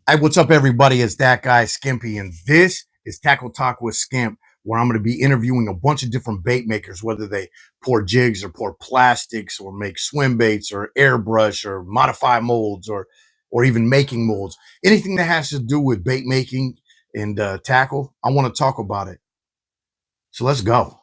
Hey, what's up, everybody? It's that guy, Skimpy, and this is Tackle Talk with Skimp, where I'm going to be interviewing a bunch of different bait makers, whether they pour jigs or pour plastics or make swim baits or airbrush or modify molds or even making molds. Anything that has to do with bait making and tackle, I want to talk about it. So let's go.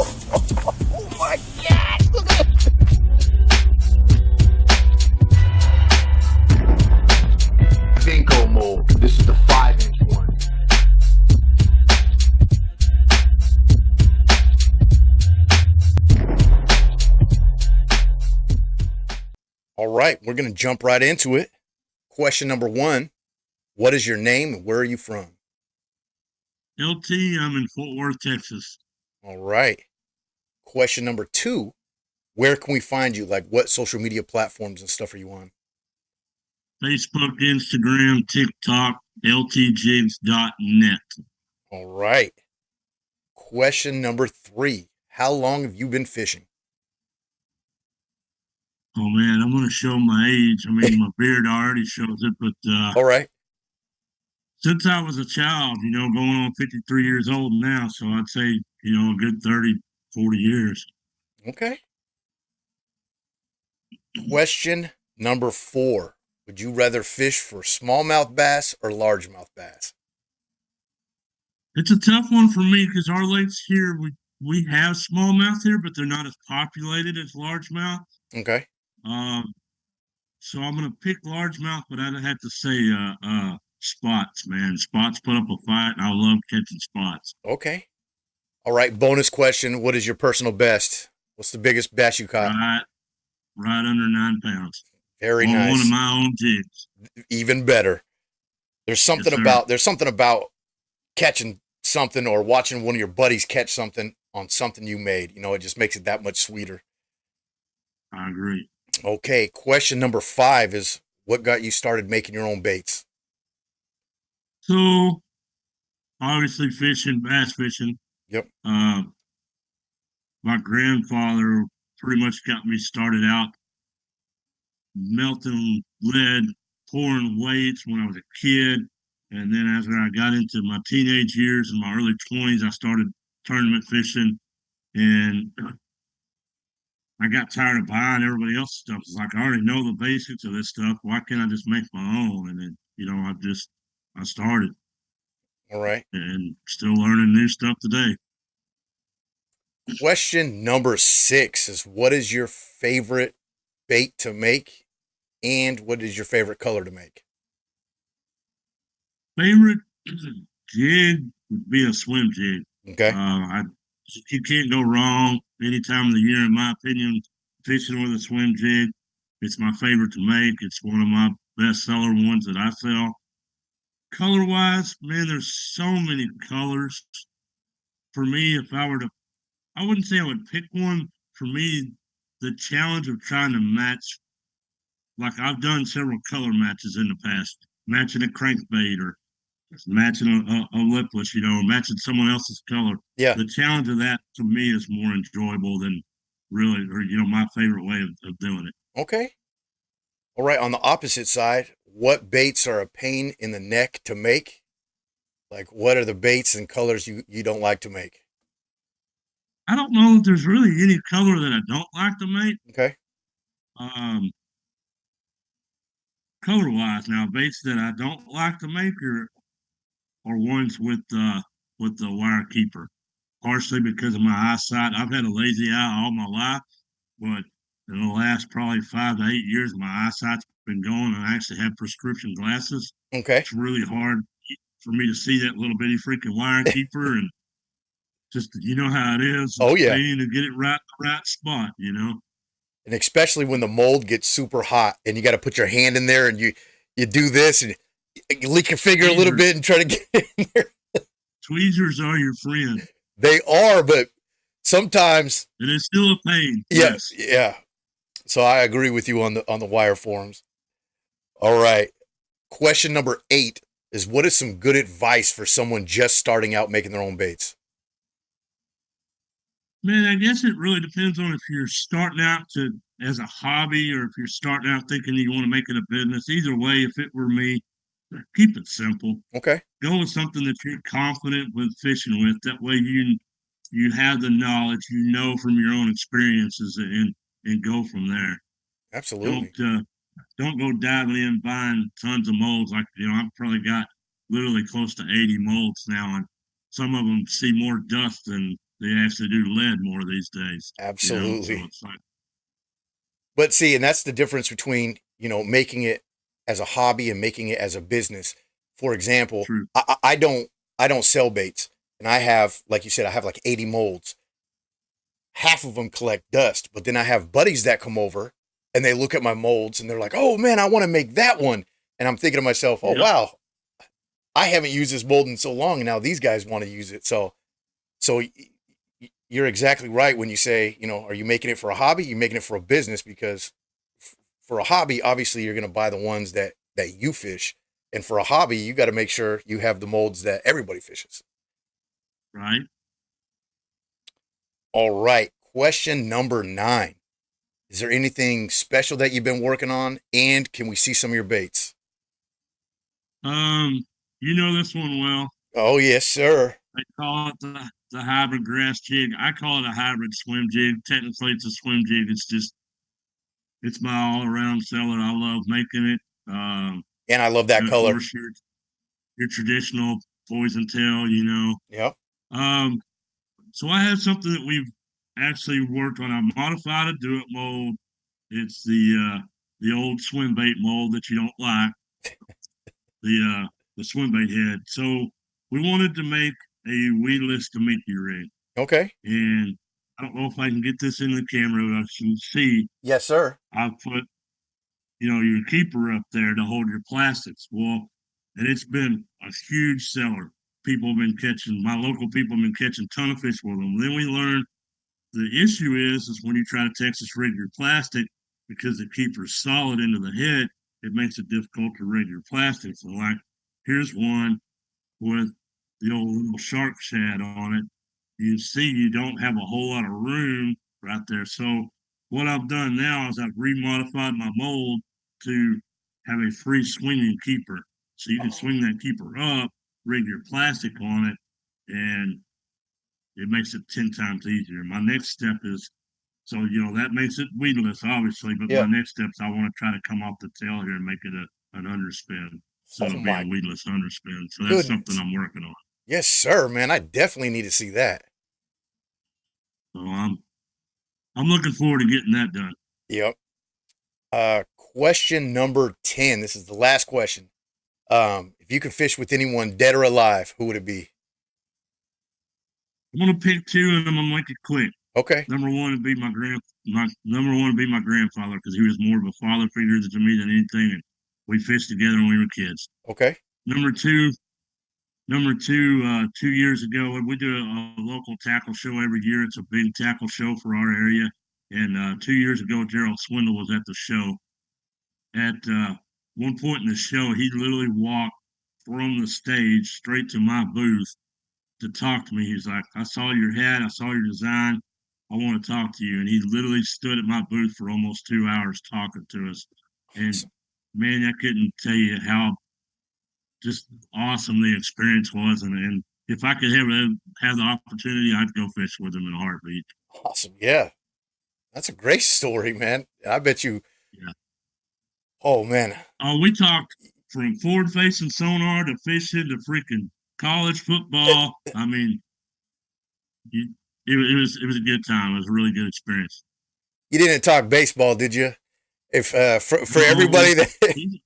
Oh my God! Look at it. Dinko mold. This is the 5-inch one. All right, we're going to jump right into it. Question number 1, what is your name and where are you from? LT, I'm in Fort Worth, Texas. All right. Question number 2, where can we find you? Like, what social media platforms and stuff are you on? Facebook, Instagram, TikTok, ltjigs.net. All right. Question number 3, how long have you been fishing? Oh man, I'm gonna show my age. I mean, my beard already shows it, but All right. since I was a child, going on 53 years old now, so I'd say, a good 30, 40 years. Okay. Question number 4, would you rather fish for smallmouth bass or largemouth bass? It's a tough one for me because our lakes here, we have smallmouth here, but they're not as populated as largemouth. Okay. Um, So I'm gonna pick largemouth, but I'd have to say spots, man. Spots put up a fight, and I love catching spots. Okay. All right. Bonus question, what is your personal best? What's the biggest bass you caught? Right, right under 9 pounds Very on one of nice. my own jigs. Even better. There's Yes, something sir. about catching something or watching one of your buddies catch something on something you made. It just makes it that much sweeter. I agree. Okay, question number 5 is what got you started making your own baits? So obviously fishing, bass fishing. Yep. Uh, my grandfather pretty much got me started out melting lead, pouring weights when I was a kid. And then as I got into my teenage years and my early 20s, I started tournament fishing. And I got tired of buying everybody else's stuff. It's like I already know the basics of this stuff. Why can't I just make my own? And then, I started All right. and still learning new stuff today. Question number 6 is what is your favorite bait to make and what is your favorite color to make? Favorite jig would be a swim jig. Okay. You can't go wrong any time of the year, in my opinion. Fishing with a swim jig, it's my favorite to make. It's one of my best seller ones that I sell. Color wise, man, there's so many colors. For me, if I were to, I wouldn't say I would pick one. For me, the challenge of trying to match, like I've done several color matches in the past, matching a crankbait or matching a lipless, matching someone else's color. Yeah. The challenge of that to me is more enjoyable than really, or my favorite way of doing it. Okay. All right. On the opposite side, what baits are a pain in the neck to make? Like, what are the baits and colors you don't like to make? I don't know if there's really any color that I don't like to make. Okay. Um, Color wise, now baits that I don't like to make are ones with the wire keeper. Partially because of my eyesight. I've had a lazy eye all my life, but in the last probably 5 to 8 years, my eyesight's been going, and I actually have prescription glasses. Okay. It's really hard for me to see that little bitty freaking wire keeper, and just you know how it is. Oh It's a yeah. pain to get it right spot. And especially when the mold gets super hot and you got to put your hand in there and you do this and you lick your finger a little Tweezers, bit and try to get in there. tweezers are your friend. They are, but sometimes, It is still a pain. yeah, Yes. yeah. So I agree with you on the wire forms. All right. Question number 8 is what is some good advice for someone just starting out making their own baits? Man, I guess it really depends on if you're starting out to as a hobby or if you're starting out thinking you want to make it a business. Either way, if it were me, keep it simple. Okay. Go with something that you're confident with fishing with. That way you have the knowledge, you know from your own experiences, and go from there. Don't Absolutely. uh, don't go diving in buying tons of molds. Like I've probably got literally close to 80 molds now, and some of them see more dust than they actually do lead more these days. So Absolutely. it's like But see, and that's the difference between, making it as a hobby and making it as a business. For example, true. I don't sell baits, and I have, like you said, I have like 80 molds. Half of them collect dust, but then I have buddies that come over and they look at my molds and they're like, "Oh man, I want to make that one." And I'm thinking to myself, "Oh Yep. wow, I haven't used this mold in so long, and now these guys want to use it." So you're exactly right when you say, are you making it for a hobby? You're making it for a business because for a hobby, obviously you're going to buy the ones that you fish, and for a hobby, you got to make sure you have the molds that everybody fishes. Right. All right, question number 9. Is there anything special that you've been working on, and can we see some of your baits? You know this one well. Oh yes, sir. They call it the hybrid grass jig. I call it a hybrid swim jig. Technically, it's a swim jig. It's my all around seller. I love making it. And I love that And of color. course, your traditional poison tail. Yep. Um, so I have something that we've actually worked on. I modified a do it mold. It's the old swim bait mold that you don't like, the swim bait head. So we wanted to make a weedless Kamiki rig, Okay. and I don't know if I can get this in the camera, but I can see Yes, sir. I put your keeper up there to hold your plastics. Well, and it's been a huge seller. People have been catching, my local people have been catching a ton of fish with them. Then we learned the issue is when you try to Texas rig your plastic, because the keeper's solid into the head, it makes it difficult to rig your plastic. So like, here's one with the old little shark shad on it. You see, you don't have a whole lot of room right there. So what I've done now is I've remodified my mold to have a free swinging keeper. So you can Oh, swing that keeper up, rig your plastic on it, and it makes it 10 times easier. My next step is that makes it weedless, obviously, but my yeah. next step is I want to try to come off the tail here and make it an underspin. So Oh it'll be a my weedless underspin. So that's something goodness. I'm working on. Yes, sir, man. I definitely need to see that. So I'm looking forward to getting that done. Yep. Question number 10. This is the last question. If you could fish with anyone dead or alive, who would it be? I'm gonna pick two and I'm gonna make it quick. Okay. Number one would be my number one would be my grandfather because he was more of a father figure to me than anything, and we fished together when we were kids. Okay. Number two, Number two, 2 years ago, we do a local tackle show every year. It's a big tackle show for our area. And 2 years ago, Gerald Swindle was at the show. At one point in the show, he literally walked from the stage straight to my booth to talk to me. He's like, I saw your hat, I saw your design. I want to talk to you. And he literally stood at my booth for almost 2 hours talking to us. And Awesome. man, I couldn't tell you how just awesome the experience was. And if I could have the opportunity, I'd go fish with him in a heartbeat. Awesome. Yeah. That's a great story, man. I bet you. Yeah. Oh, man. Oh, we talked from forward facing sonar to fishing to freaking college football. I mean, it was a good time. It was a really good experience. You didn't talk baseball, did you? If for No, everybody that he's,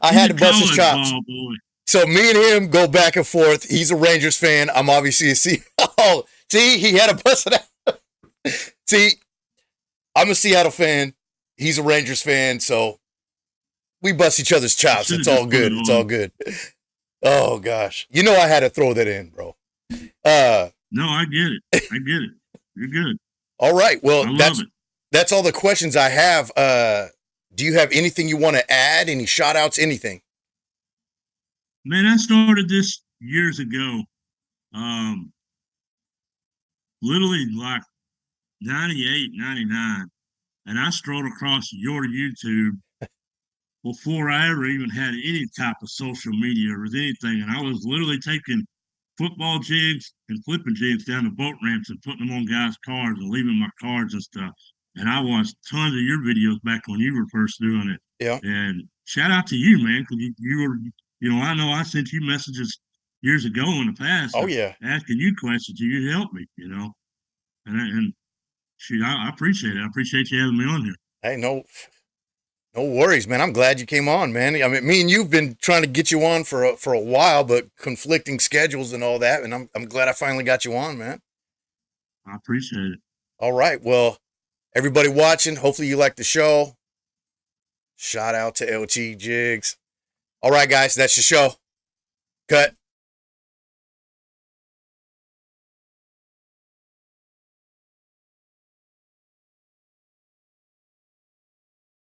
I he's had a to bust his college chops. ball boy. So me and him go back and forth. He's a Rangers fan. I'm obviously a Sea. Oh, see, he had to bust it out. See, I'm a Seattle fan. He's a Rangers fan. So we bust each other's I chops. should It's have all just put good. it It's all on. good. Oh gosh, I had to throw that in, bro. Uh, No, I get it. I get it. You're good. all right. Well, I love that's it. that's all the questions I have. Do you have anything you want to add? Any shout outs? Anything? Man, I started this years ago. Um, literally like 98, 99, and I strolled across your YouTube before I ever even had any type of social media or anything. And I was literally taking football jigs and flipping jigs down the boat ramps and putting them on guys' cars and leaving my cards and stuff. And I watched tons of your videos back when you were first doing it. Yeah. And shout out to you, man, because you were, I know I sent you messages years ago in the past Oh yeah. asking you questions. You helped me, and shoot, I appreciate it. I appreciate you having me on here. Hey, no worries, man. I'm glad you came on, man. I mean, me and you've been trying to get you on for a while, but conflicting schedules and all that. And I'm glad I finally got you on, man. I appreciate it. All right. Well, everybody watching, hopefully you like the show. Shout out to LG Jigs. All right, guys, that's your show. Cut.